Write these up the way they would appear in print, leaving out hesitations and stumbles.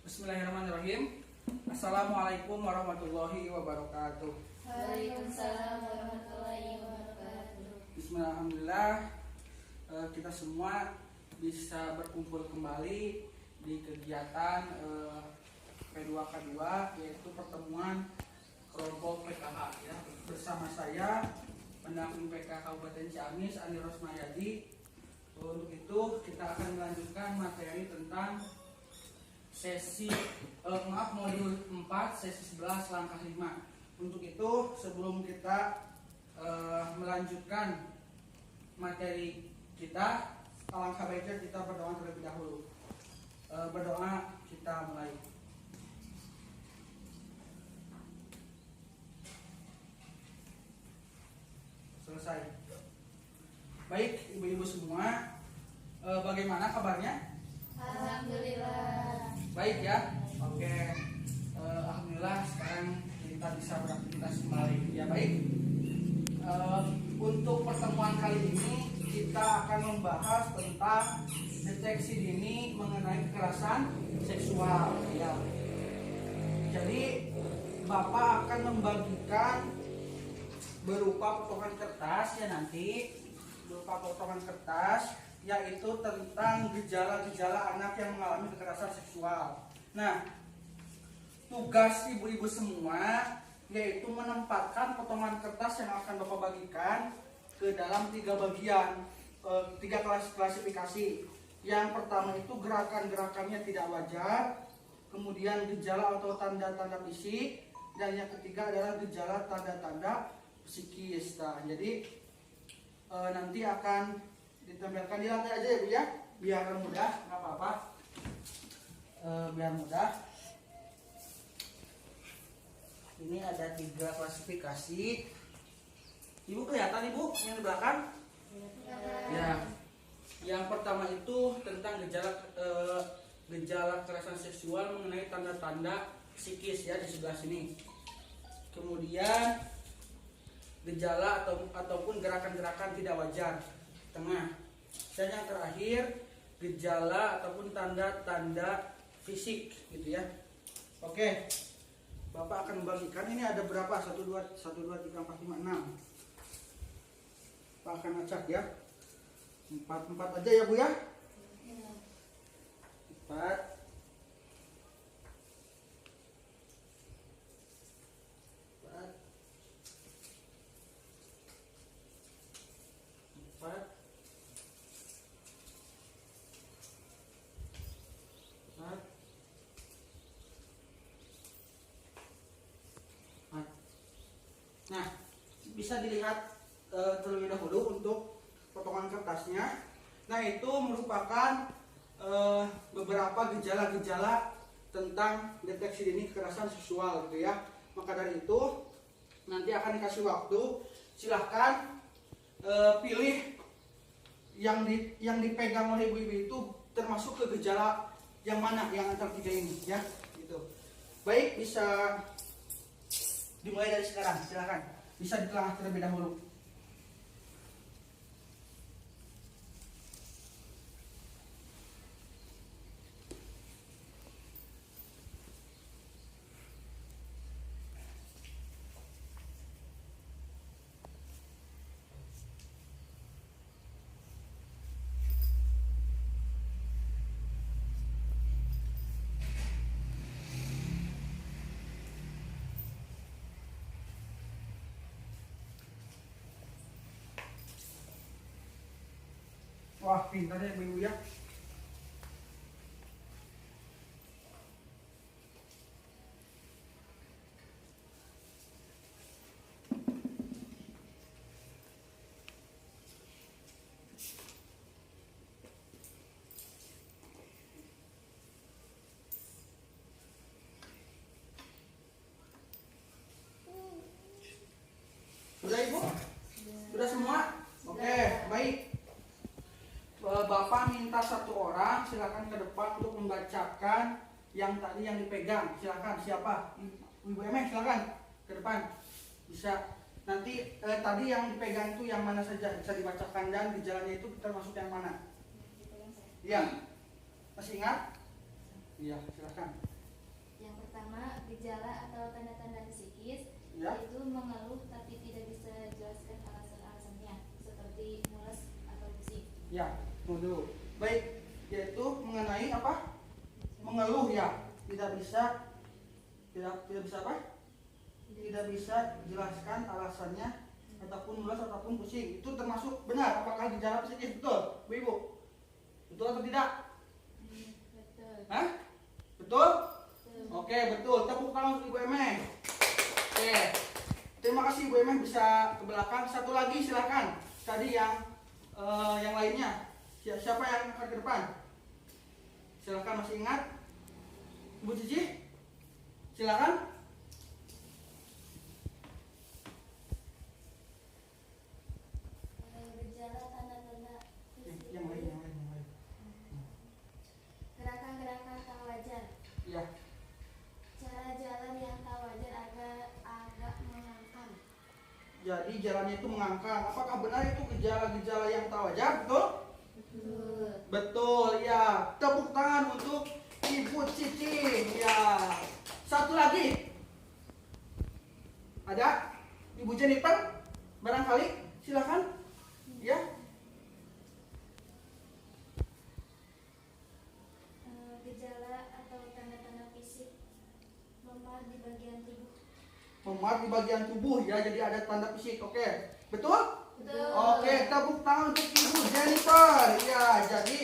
Bismillahirrahmanirrahim. Assalamualaikum warahmatullahi wabarakatuh. Waalaikumsalam warahmatullahi wabarakatuh. Bismillahirrahmanirrahim. Kita semua bisa berkumpul kembali di kegiatan P2K2, yaitu pertemuan kelompok PKH ya. Bersama saya pendamping PKH Kabupaten Ciamis, Andi Rosmayadi. Untuk itu kita akan melanjutkan materi tentang modul 4 sesi 11 langkah 5. Untuk itu sebelum kita melanjutkan materi kita, alangkah baiknya kita berdoa terlebih dahulu. Berdoa, kita mulai. Selesai. Baik ibu-ibu semua, bagaimana kabarnya? Alhamdulillah. Baik ya. Oke. Alhamdulillah sekarang kita bisa beraktivitas kembali. Ya baik. Untuk pertemuan kali ini kita akan membahas tentang deteksi dini mengenai kekerasan seksual. Ya. Jadi Bapak akan membagikan berupa potongan kertas ya nanti, berupa potongan kertas, yaitu tentang gejala-gejala anak yang mengalami kekerasan seksual. Nah, tugas ibu-ibu semua yaitu menempatkan potongan kertas yang akan Bapak bagikan ke dalam 3 bagian, 3 klasifikasi. Yang pertama itu gerakan-gerakannya tidak wajar, kemudian gejala atau tanda-tanda fisik, dan yang ketiga adalah gejala tanda-tanda psikis. Nah, jadi nanti akan ditempelkan di lantai aja ya Bu ya, biar mudah, nggak apa-apa, biar mudah. Ini ada 3 klasifikasi. Ibu kelihatan Ibu yang di belakang? Ya. Yang pertama itu tentang gejala kekerasan seksual mengenai tanda-tanda psikis ya, di sebelah sini. Kemudian gejala ataupun gerakan-gerakan tidak wajar tengah. Dan yang terakhir gejala ataupun tanda-tanda fisik gitu ya. Oke. Bapak akan membagikan, ini ada berapa? 1 2 3 4 5 6. Bapak akan acak ya. 4 aja ya Bu ya. 4. Nah, bisa dilihat terlebih dahulu untuk potongan kertasnya. Nah, itu merupakan beberapa gejala-gejala tentang deteksi dini kekerasan seksual gitu ya. Maka dari itu nanti akan dikasih waktu, silahkan pilih yang dipegang oleh ibu-ibu itu termasuk ke gejala yang mana, yang antara 3 ini ya gitu. Baik, bisa dimulai dari sekarang, silakan. Bisa ditelah terlebih dahulu. Wah, pintar ya ibu ya. Sudah Ibu? Sudah semua? Oke, baik. Bapak minta 1 orang silakan ke depan untuk membacakan yang tadi yang dipegang. Silakan, siapa? Ibu Emeh silakan ke depan. Bisa. Nanti tadi yang dipegang itu yang mana saja bisa dibacakan dan gejalanya itu termasuk yang mana? Iya. Masih ingat? Iya, silakan. Yang pertama, gejala atau tanda-tanda psikis, Ya. yaitu mengeluh tapi tidak bisa jelaskan alasan-alasannya, seperti mules atau pusing. Ya, tunggu dulu. Baik, yaitu mengenai apa? Mengeluh ya. Tidak bisa apa? Tidak bisa jelaskan alasannya ataupun mulas ataupun pusing. Itu termasuk benar apakah gejala psikis? Betul, Bu Ibu? Betul atau tidak? Betul. Hah? Betul? Betul. Oke, betul. Tepuk tangan untuk Ibu Emeh. Oke. Terima kasih Ibu Emeh, bisa ke belakang. Satu lagi silakan. Tadi yang lainnya. Siapa yang akan ke depan? Silakan, masih ingat? Ibu Cici? Silakan. Gejala tanda-tanda fisik. Yang lain. Gerakan-gerakan tak wajar. Ya. Cara jalan yang tak wajar agak mengangkang. Jadi jalannya itu mengangkang. Apakah benar itu gejala-gejala yang tak wajar? Betul? Betul. Betul, ya. Tepuk tangan untuk Ibu Cici. Ya. Satu lagi. Ada? Ibu Jennifer? Barangkali? Silakan. Ya. Gejala atau tanda-tanda fisik memar di bagian tubuh. Memar di bagian tubuh ya, jadi ada tanda fisik. Oke. Betul? Betul. Oke, tepuk tangan untuk Ibu Jennifer. Ya, jadi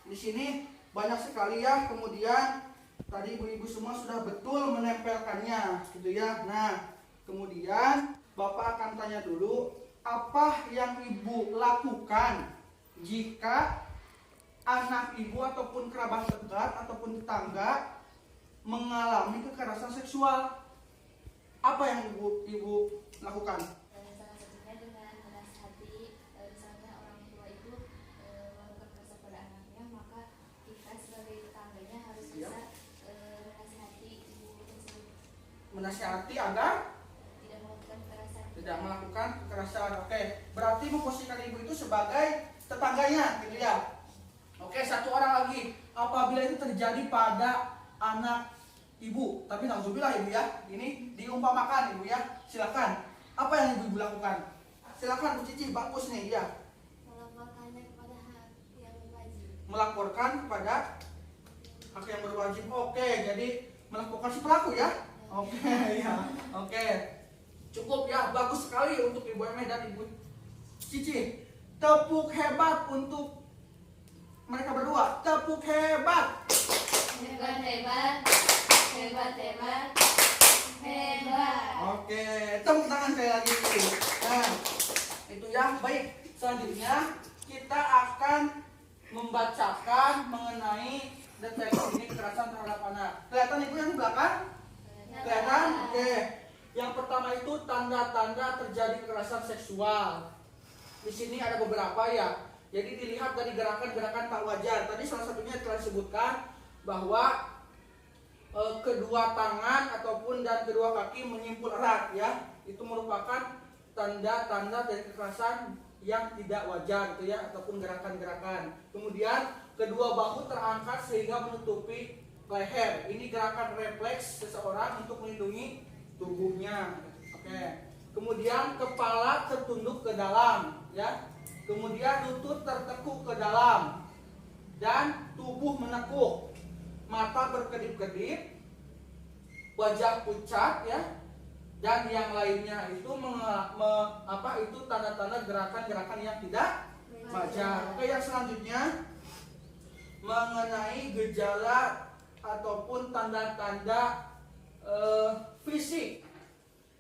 di sini banyak sekali ya. Kemudian tadi ibu-ibu semua sudah betul menempelkannya, gitu ya. Nah, kemudian Bapak akan tanya dulu, apa yang Ibu lakukan jika anak Ibu ataupun kerabat dekat ataupun tetangga mengalami kekerasan seksual? Apa yang Ibu lakukan? Salah satunya dengan menasihati, misalnya orang tua itu melakukan kekerasan pada anaknya, maka kita sebagai tetangganya harus Iya. bisa menasihati ibu tersebut Menasihati agar tidak melakukan kekerasan. tidak melakukan kekerasan. Oke, berarti memposisikan ibu itu sebagai tetangganya, gitu ya. Oke, satu orang lagi. Apabila itu terjadi pada anak ibu, tapi nauzubillah ibu ya, ini diumpamakan ibu ya. Silakan. Apa yang ibu lakukan? Silakan Bu Cici, bagus nih ya. Melaporkannya kepada hak yang wajib. Melaporkan kepada hak yang berwajib. Oke, jadi melaporkan si pelaku ya. Oke, ya. Oke. Cukup ya, bagus sekali untuk Ibu Emeh dan Ibu Cici. Tepuk hebat untuk mereka berdua. Tepuk hebat. Hebat, hebat, hebat, hebat, hebat. Oke, tepuk tangan sekali lagi. Nah, itu ya. Baik, selanjutnya kita akan membacakan mengenai deteksi ini kekerasan terhadap anak. Kelihatan Ibu yang di belakang? Kelihatan? Oke. Yang pertama itu tanda-tanda terjadi kekerasan seksual. Di sini ada beberapa ya. Jadi dilihat dari gerakan-gerakan tak wajar. Tadi salah satunya telah disebutkan bahwa kedua tangan ataupun dan kedua kaki menyimpul erat ya. Itu merupakan tanda-tanda dari kekerasan yang tidak wajar gitu ya, ataupun gerakan-gerakan. Kemudian kedua bahu terangkat sehingga menutupi leher. Ini gerakan refleks seseorang untuk melindungi tubuhnya. Oke. Kemudian kepala tertunduk ke dalam ya. Kemudian lutut tertekuk ke dalam dan tubuh menekuk. Mata berkedip-kedip, wajah pucat ya. Dan yang lainnya itu itu tanda-tanda gerakan-gerakan yang tidak wajar. Oke, yang selanjutnya mengenai gejala ataupun tanda-tanda fisik.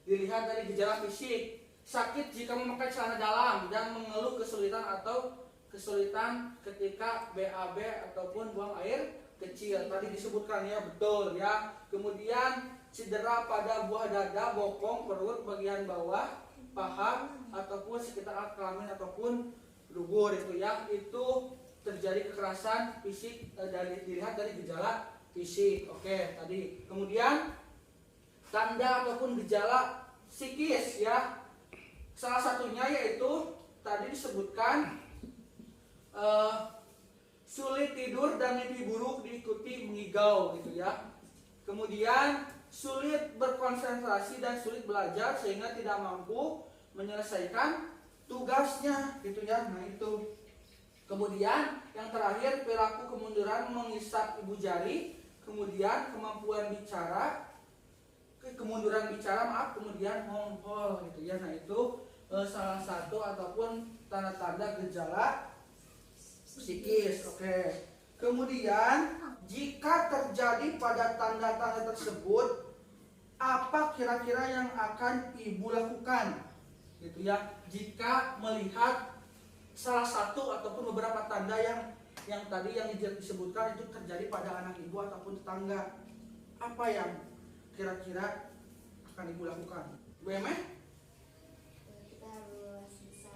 Dilihat dari gejala fisik, sakit jika memakai celana dalam dan mengeluh kesulitan ketika BAB ataupun buang air kecil. Tadi disebutkan ya, betul ya. Kemudian cedera pada buah dada, bokong, perut, bagian bawah, paha ataupun sekitar alat kelamin ataupun dubur itu ya. Itu terjadi kekerasan fisik dilihat dari gejala fisik. Oke, tadi. Kemudian tanda ataupun gejala psikis ya. Salah satunya yaitu tadi disebutkan sulit tidur dan mimpi buruk diikuti mengigau gitu ya. Kemudian sulit berkonsentrasi dan sulit belajar sehingga tidak mampu menyelesaikan tugasnya gitu ya. Nah itu. Kemudian yang terakhir perilaku kemunduran mengisap ibu jari, kemudian kemampuan bicara, kemunduran bicara kemudian mongkol gitu ya. Nah itu salah satu ataupun tanda-tanda gejala psikis. Oke. Kemudian jika terjadi pada tanda-tanda tersebut, apa kira-kira yang akan ibu lakukan gitu ya jika melihat salah satu ataupun beberapa tanda yang tadi yang disebutkan itu terjadi pada anak ibu ataupun tetangga? Apa yang kira-kira akan ibu lakukan? Bu Emeh? Kita harus bisa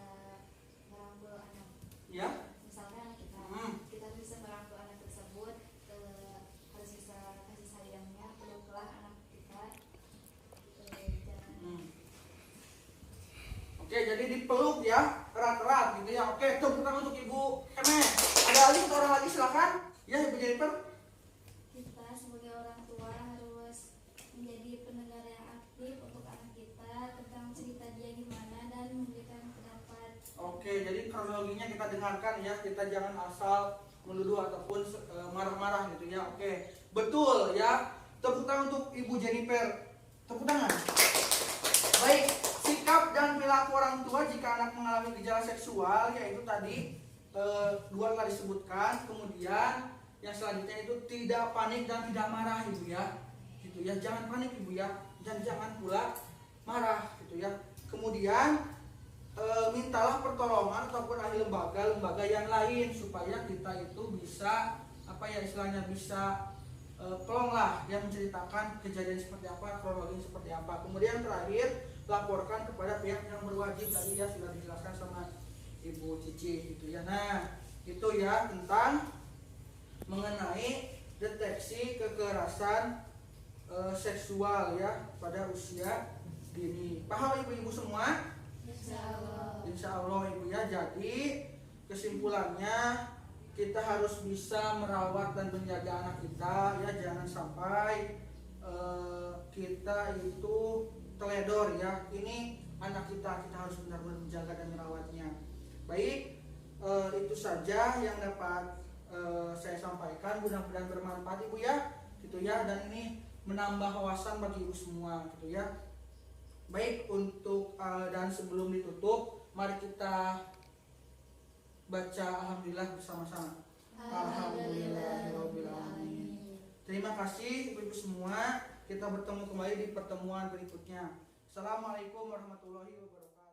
merangkul anak. Ya? Misalnya kita harus bisa merangkul anak tersebut, harus bisa kasih sayangnya, peluklah anak kita, jangan. Oke, jadi dipeluk ya, erat-erat gitu ya. Oke, tepuk tangan untuk Ibu Emeh. Ada lagi orang lagi silakan. Ya, Ibu Jennifer. Kita sebagai orang tua harus menjadi pendengar yang aktif untuk anak kita tentang cerita dia gimana dan memberikan pendapat. Oke, jadi kronologinya kita dengarkan ya. Kita jangan asal menuduh ataupun marah-marah gitu ya. Oke, betul ya. Tepuk tangan untuk Ibu Jennifer. Tepuk tangan. Baik, sikap dan perilaku orang tua jika anak mengalami gejala seksual yaitu tadi dua telah disebutkan. Kemudian yang selanjutnya itu tidak panik dan tidak marah ibu ya, gitu ya. Jangan panik ibu ya, dan jangan pula marah gitu ya. Kemudian mintalah pertolongan ataupun ahli lembaga yang lain supaya kita itu bisa apa ya istilahnya bisa pelong lah yang menceritakan kejadian seperti apa, kronologi seperti apa. Kemudian terakhir laporkan kepada pihak yang berwajib, tadi ya sudah dijelaskan sama Ibu Cici gitu ya. Nah itu ya tentang mengenai deteksi kekerasan seksual ya pada usia dini. Paham ibu-ibu semua? Insya Allah ibu ya. Jadi kesimpulannya kita harus bisa merawat dan menjaga anak kita ya, jangan sampai kita itu teledor ya. Ini anak kita harus benar-benar menjaga dan merawatnya. Baik, itu saja yang dapat saya sampaikan. Mudah-mudahan bermanfaat ibu ya, gitu ya. Dan ini menambah wawasan bagi ibu semua, gitu ya. Baik, untuk dan sebelum ditutup, mari kita baca alhamdulillah bersama-sama. Alhamdulillahirabbil alamin. Terima kasih ibu-ibu semua. Kita bertemu kembali di pertemuan berikutnya. Assalamualaikum warahmatullahi wabarakatuh.